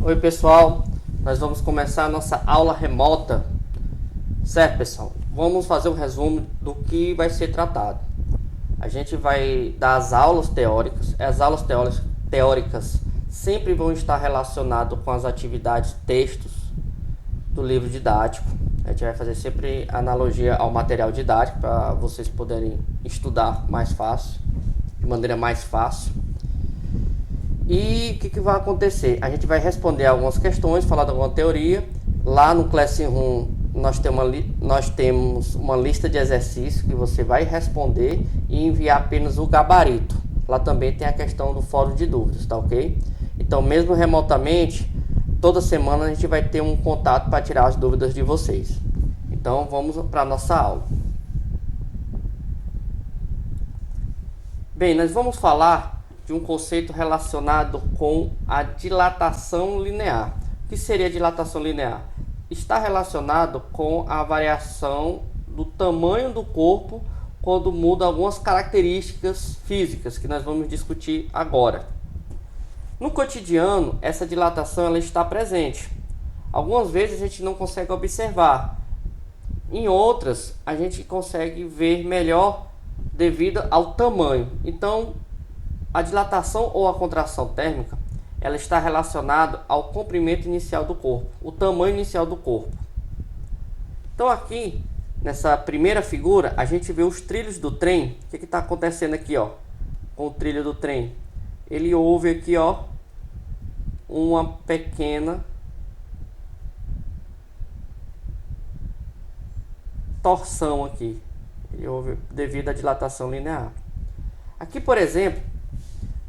Oi pessoal, nós vamos começar a nossa aula remota, certo pessoal? Vamos fazer um resumo do que vai ser tratado. A gente vai dar as aulas teóricas, teóricas sempre vão estar relacionadas com as atividades textos do livro didático. A gente vai fazer sempre analogia ao material didático para vocês poderem estudar mais fácil, de maneira mais fácil. E o que vai acontecer? A gente vai responder algumas questões, falar de alguma teoria. Lá no Classroom nós temos uma lista de exercícios que você vai responder e enviar apenas o gabarito. Lá também tem a questão do fórum de dúvidas, tá ok? Então, mesmo remotamente, toda semana a gente vai ter um contato para tirar as dúvidas de vocês. Então, vamos para a nossa aula. Bem, nós vamos falar de um conceito relacionado com a dilatação linear. O que seria dilatação linear? Está relacionado com a variação do tamanho do corpo quando muda algumas características físicas que nós vamos discutir agora. No cotidiano, essa dilatação ela está presente. Algumas vezes a gente não consegue observar. Em outras, a gente consegue ver melhor devido ao tamanho. Então, a dilatação ou a contração térmica, ela está relacionada ao comprimento inicial do corpo, o tamanho inicial do corpo. Então aqui, nessa primeira figura, a gente vê os trilhos do trem. O que está acontecendo aqui, ó, com o trilho do trem? Ele houve aqui, ó, uma pequena torção aqui. Ele houve devido à dilatação linear. Aqui, por exemplo,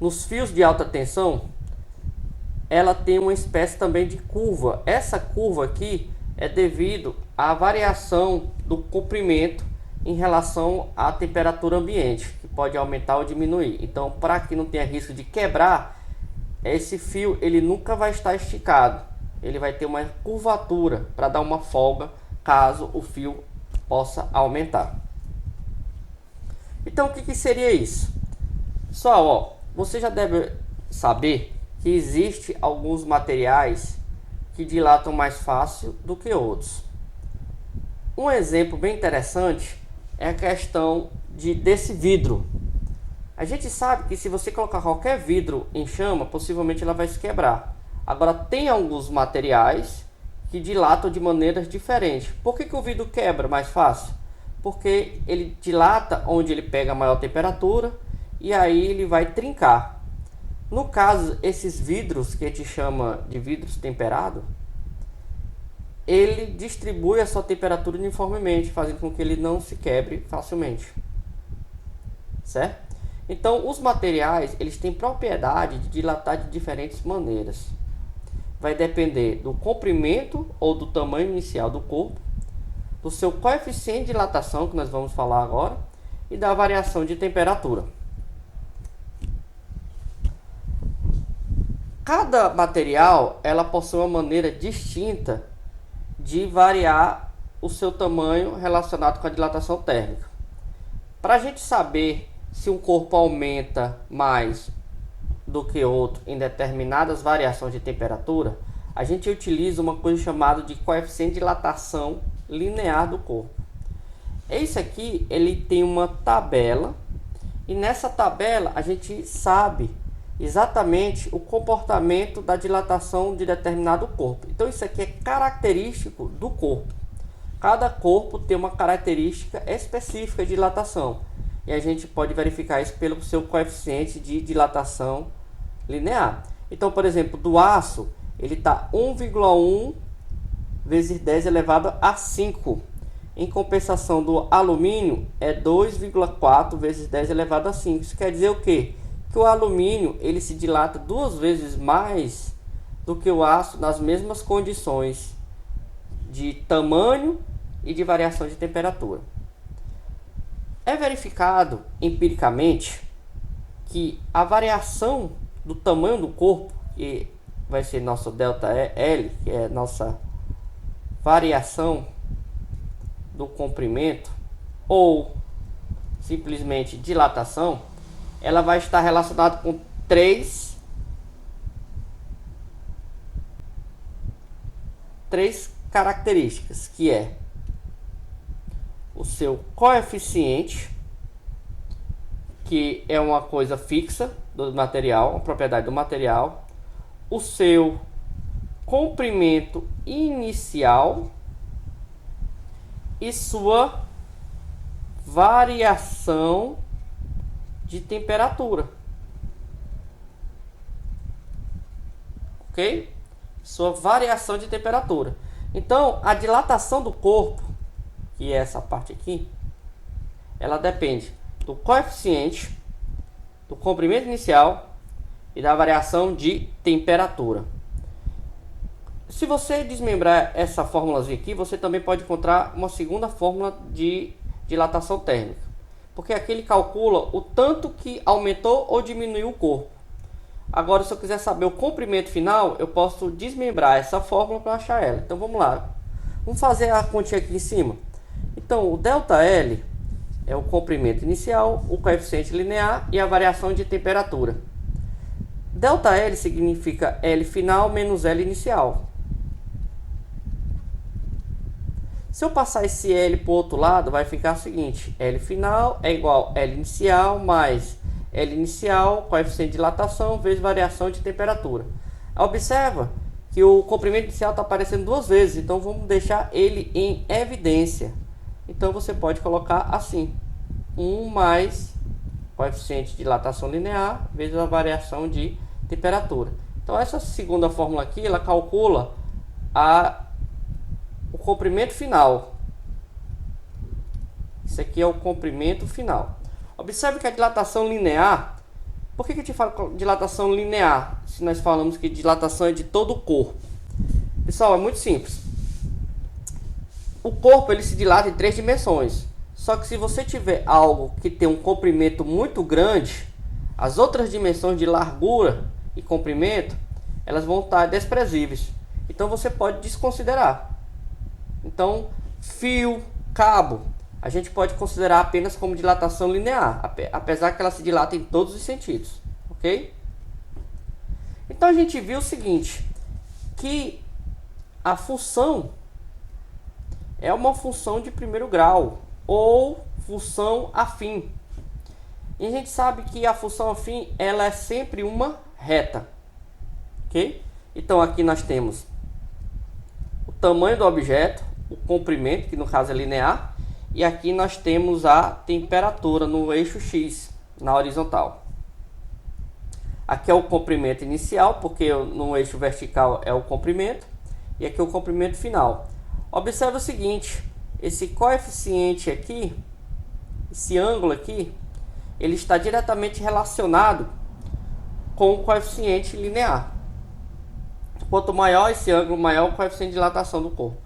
nos fios de alta tensão, ela tem uma espécie também de curva. Essa curva aqui é devido à variação do comprimento em relação à temperatura ambiente, que pode aumentar ou diminuir. Então, para que não tenha risco de quebrar, esse fio ele nunca vai estar esticado. Ele vai ter uma curvatura para dar uma folga caso o fio possa aumentar. Então, o que seria isso? Pessoal, ó, você já deve saber que existe alguns materiais que dilatam mais fácil do que outros. Um exemplo bem interessante é a questão desse vidro. A gente sabe que se você colocar qualquer vidro em chama, possivelmente ela vai se quebrar. Agora, tem alguns materiais que dilatam de maneiras diferentes. Por que o vidro quebra mais fácil? Porque ele dilata onde ele pega a maior temperatura e aí ele vai trincar. No caso, esses vidros que a gente chama de vidros temperados, ele distribui a sua temperatura uniformemente, fazendo com que ele não se quebre facilmente. Certo? Então, os materiais, eles têm propriedade de dilatar de diferentes maneiras. Vai depender do comprimento ou do tamanho inicial do corpo, do seu coeficiente de dilatação, que nós vamos falar agora, e da variação de temperatura. Cada material ela possui uma maneira distinta de variar o seu tamanho relacionado com a dilatação térmica. Para a gente saber se um corpo aumenta mais do que outro em determinadas variações de temperatura, a gente utiliza uma coisa chamada de coeficiente de dilatação linear do corpo. Esse aqui ele tem uma tabela e nessa tabela a gente sabe exatamente o comportamento da dilatação de determinado corpo. Então isso aqui é característico do corpo. Cada corpo tem uma característica específica de dilatação e a gente pode verificar isso pelo seu coeficiente de dilatação linear. Então, por exemplo, do aço ele está 1,1 vezes 10 elevado a 5. Em compensação do alumínio é 2,4 vezes 10 elevado a 5. Isso quer dizer o quê? Que o alumínio ele se dilata 2 vezes mais do que o aço nas mesmas condições de tamanho e de variação de temperatura. É verificado empiricamente que a variação do tamanho do corpo, que vai ser nosso ΔL, que é nossa variação do comprimento ou simplesmente dilatação, ela vai estar relacionada com três três características, que é o seu coeficiente, que é uma coisa fixa do material, uma propriedade do material, o seu comprimento inicial e sua variação de temperatura. Ok? Sua variação de temperatura. Então, a dilatação do corpo, que é essa parte aqui, ela depende do coeficiente, do comprimento inicial e da variação de temperatura. Se você desmembrar essa fórmulazinha aqui, você também pode encontrar uma segunda fórmula de dilatação térmica, porque aqui ele calcula o tanto que aumentou ou diminuiu o corpo. Agora, se eu quiser saber o comprimento final, eu posso desmembrar essa fórmula para achar ela. Então vamos lá, vamos fazer a continha aqui em cima. Então o ΔL é o comprimento inicial, o coeficiente linear e a variação de temperatura. ΔL significa L final menos L inicial. Se eu passar esse L para o outro lado, vai ficar o seguinte: L final é igual a L inicial mais L inicial, coeficiente de dilatação, vezes variação de temperatura. Observa que o comprimento inicial está aparecendo duas vezes, então vamos deixar ele em evidência. Então você pode colocar assim: 1 mais coeficiente de dilatação linear, vezes a variação de temperatura. Então essa segunda fórmula aqui, ela calcula o comprimento final. Isso aqui é o comprimento final. Observe que a dilatação linear, por que a gente fala dilatação linear, se nós falamos que dilatação é de todo o corpo? Pessoal, é muito simples. O corpo ele se dilata em 3 dimensões. Só que se você tiver algo que tem um comprimento muito grande, as outras dimensões de largura e comprimento, elas vão estar desprezíveis. Então você pode desconsiderar. Então, fio, cabo, a gente pode considerar apenas como dilatação linear, apesar que ela se dilata em todos os sentidos, ok? Então a gente viu o seguinte, que a função é uma função de primeiro grau ou função afim. E a gente sabe que a função afim ela é sempre uma reta, ok? Então aqui nós temos o tamanho do objeto, o comprimento, que no caso é linear, e aqui nós temos a temperatura no eixo X, na horizontal. Aqui é o comprimento inicial, porque no eixo vertical é o comprimento, e aqui é o comprimento final. Observe o seguinte, esse coeficiente aqui, esse ângulo aqui, ele está diretamente relacionado com o coeficiente linear. Quanto maior esse ângulo, maior o coeficiente de dilatação do corpo.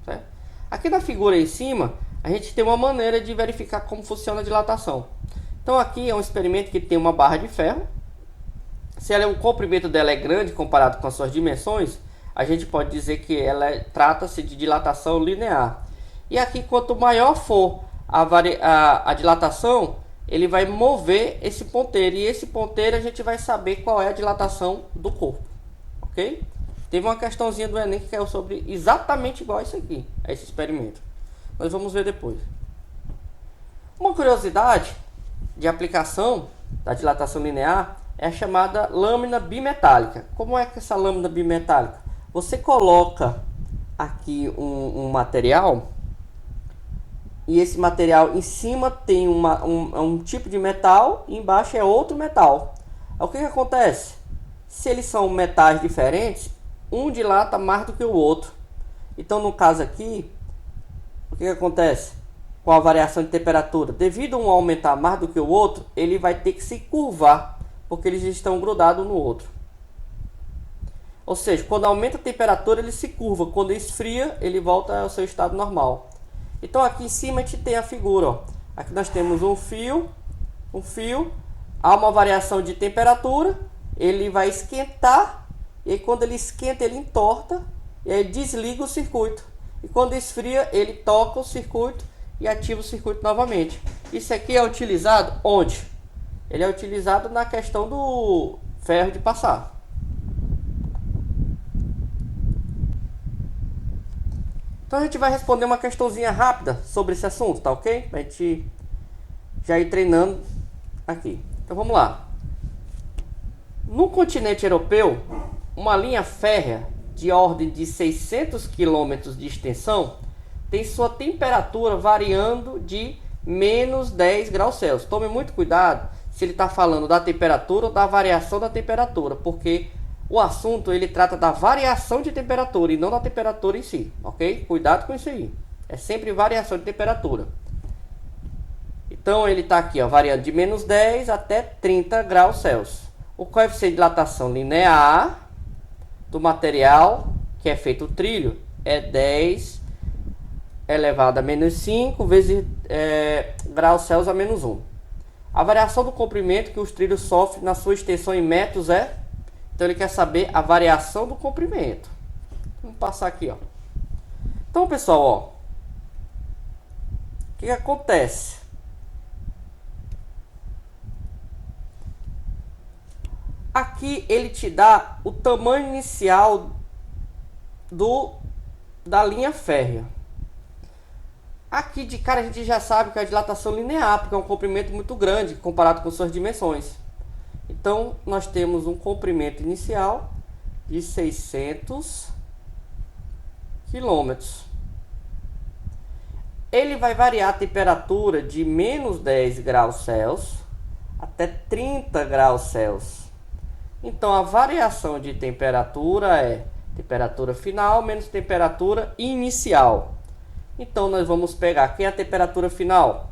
Certo? Aqui na figura em cima, a gente tem uma maneira de verificar como funciona a dilatação. Então aqui é um experimento que tem uma barra de ferro. Se o comprimento dela é grande comparado com as suas dimensões, a gente pode dizer que ela trata-se de dilatação linear. E aqui, quanto maior for a dilatação, ele vai mover esse ponteiro. E esse ponteiro a gente vai saber qual é a dilatação do corpo. Ok? Teve uma questãozinha do Enem que caiu sobre exatamente igual a isso aqui, a esse experimento. Nós vamos ver depois. Uma curiosidade de aplicação da dilatação linear é a chamada lâmina bimetálica. Como é que essa lâmina bimetálica? Você coloca aqui um material e esse material em cima tem um tipo de metal e embaixo é outro metal. O que acontece? Se eles são metais diferentes, um dilata mais do que o outro. Então no caso aqui, o que acontece com a variação de temperatura? Devido a um aumentar mais do que o outro, ele vai ter que se curvar, porque eles estão grudados no outro. Ou seja, quando aumenta a temperatura ele se curva, quando esfria ele volta ao seu estado normal. Então aqui em cima a gente tem a figura, ó. Aqui nós temos um fio, há uma variação de temperatura, ele vai esquentar, e aí quando ele esquenta ele entorta, e aí desliga o circuito. E quando esfria ele toca o circuito e ativa o circuito novamente. Isso aqui é utilizado onde? Ele é utilizado na questão do ferro de passar. Então a gente vai responder uma questãozinha rápida sobre esse assunto, tá ok? Pra gente já ir treinando aqui. Então vamos lá. No continente europeu, uma linha férrea de ordem de 600 km de extensão tem sua temperatura variando de menos 10 graus Celsius. Tome muito cuidado se ele está falando da temperatura ou da variação da temperatura, porque o assunto ele trata da variação de temperatura e não da temperatura em si, ok? Cuidado com isso aí. É sempre variação de temperatura. Então ele está aqui, ó, variando de menos 10 até 30 graus Celsius. O coeficiente de dilatação linear do material que é feito o trilho é 10 elevado a menos 5 vezes graus Celsius a menos 1. A variação do comprimento que os trilhos sofrem na sua extensão em metros é... Então ele quer saber a variação do comprimento. Vamos passar aqui, ó. Então, pessoal, ó, o que acontece? Aqui ele te dá o tamanho inicial da linha férrea. Aqui de cara a gente já sabe que é a dilatação linear, porque é um comprimento muito grande comparado com suas dimensões. Então, nós temos um comprimento inicial de 600 km. Ele vai variar a temperatura de menos 10 graus Celsius até 30 graus Celsius. Então, a variação de temperatura é temperatura final menos temperatura inicial. Então, nós vamos pegar quem é a temperatura final?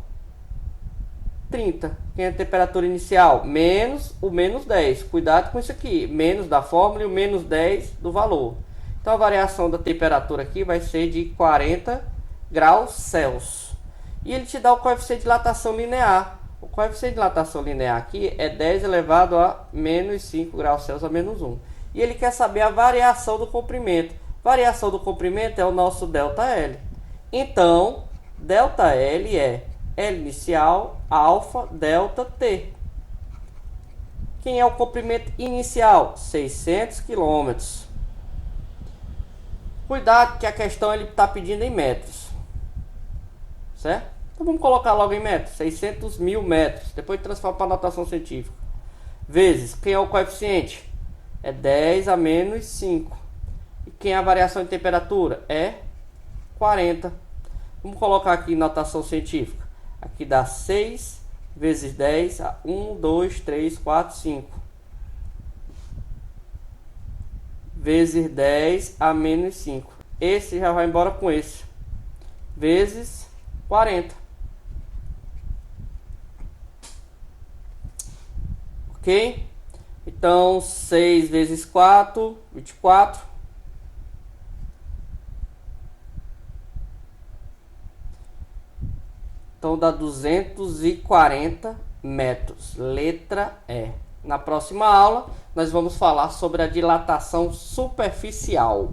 30. Quem é a temperatura inicial? Menos o menos 10. Cuidado com isso aqui. Menos da fórmula e o menos 10 do valor. Então a variação da temperatura aqui vai ser de 40 graus Celsius. E ele te dá o coeficiente de dilatação linear. O coeficiente de dilatação linear aqui é 10 elevado a menos 5 graus Celsius a menos 1. E ele quer saber a variação do comprimento. Variação do comprimento é o nosso ΔL. Então, ΔL é L inicial, alfa, delta, T. Quem é o comprimento inicial? 600 km. Cuidado que a questão ele está pedindo em metros. Certo? Então vamos colocar logo em metros. 600 mil metros. Depois transforma para a notação científica. Vezes, quem é o coeficiente? É 10 a menos 5. E quem é a variação de temperatura? É 40. Vamos colocar aqui notação científica. Aqui dá 6 vezes 10 a 1, 2, 3, 4, 5. Vezes 10 a menos 5. Esse já vai embora com esse. Vezes 40. Ok? Então, 6 vezes 4, 24. Então dá 240 metros. Letra E. Na próxima aula, nós vamos falar sobre a dilatação superficial.